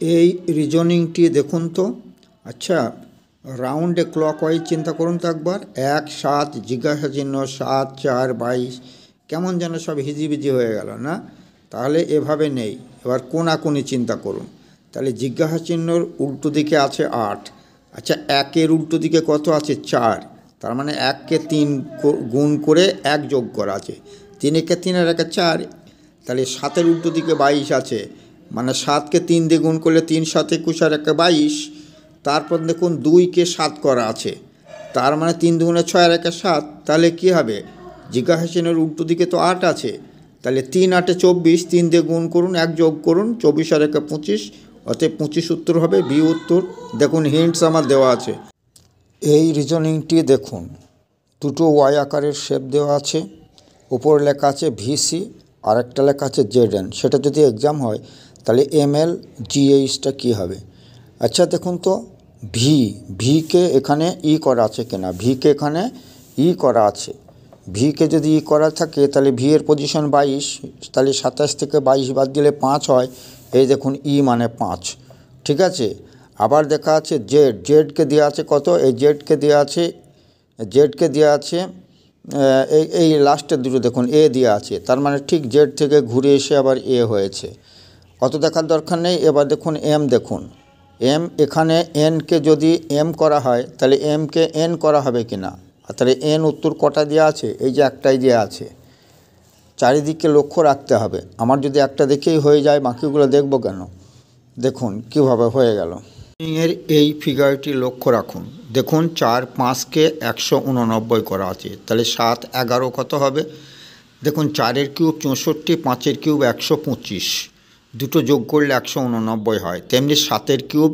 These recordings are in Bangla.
এই রিজনিংটি দেখুন তো। আচ্ছা, রাউন্ডে ক্লকওয়াইজ চিন্তা করুন তো একবার। 1 7 জিজ্ঞাসা চিহ্ন 7 4 22, কেমন যেন সব হিজিবিজি হয়ে গেল না? তাহলে এভাবে নেই, এবার কোনাকুনি চিন্তা করুন। তাহলে জিজ্ঞাসা চিহ্নর উল্টো দিকে আছে 8। আচ্ছা, 1-এর উল্টো দিকে কত আছে? 4। তার মানে 1-কে 3 গুণ করে 1 যোগ করা আছে। 3-একে 3 আর 1-এ 4। তাহলে 7-এর উল্টো দিকে 22 আছে, মানে 7-কে 3 দিয়ে গুণ করলে 3 7 21 আর 1-এ 22। তারপর দেখুন 2-কে 7 করা আছে, তার মানে 3 দুগুণে 6 আর 1-এ 7। তাহলে কী হবে? জিজ্ঞাসা চিহ্নের উল্টো দিকে তো 8 আছে, তাহলে 3 8-এ 24, 3 দিয়ে গুণ করুন, 1 যোগ করুন, 24 আর 1-এ 25, অতএব 25 উত্তর হবে, বি উত্তর। দেখুন হিন্টস আমার দেওয়া আছে। এই রিজনিংটি দেখুন, দুটো ওয়াই আকারের শেপ দেওয়া আছে, উপর লেখা আছে ভিসি, আর একটা লেখা আছে জেডএন। সেটা যদি এক্সাম হয় তাহলে এমএল জিএইচটা কী হবে? আচ্ছা দেখুন তো, ভিকে এখানে ই করা আছে কিনা। ভিকে এখানে ই করা আছে। ভিকে যদি ই করা থাকে তাহলে ভি এর পজিশন 22, তাহলে 27 থেকে 22 বাদ দিলে 5 হয়। এই দেখুন ই মানে 5, ঠিক আছে। আবার দেখা আছে জেডকে দেওয়া আছে কত? এই জেডকে দেওয়া আছে এই লাস্টের দুটো দেখুন এ দেওয়া আছে, তার মানে ঠিক জেড থেকে ঘুরে এসে আবার এ হয়েছে। অত দেখার দরকার নেই। এবার দেখুন এম, দেখুন এম, এখানে এনকে যদি এম করা হয় তাহলে এমকে এন করা হবে কি না? তাহলে এন উত্তর কটা দেওয়া আছে? এই যে একটাই দেওয়া আছে। চারিদিকে লক্ষ্য রাখতে হবে। আমার যদি একটা দেখেই হয়ে যায় বাকিগুলো দেখব কেন? দেখুন কীভাবে হয়ে গেল। এর এই ফিগারটি লক্ষ্য রাখুন। দেখুন 4 5-কে 189 করা আছে, তাহলে 7 11 কত হবে? দেখুন 4-এর কিউব 64, 5-এর কিউব 125, দুটো যোগ করলে 189 হয়। তেমনি 7-এর কিউব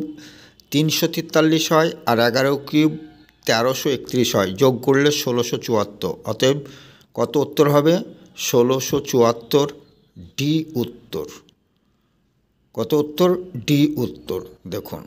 343 হয়, আর 11 কিউব 1331 হয়, যোগ করলে 1674। অতএব কত উত্তর হবে? 1674, ডি উত্তর। কত উত্তর? ডি উত্তর। দেখুন।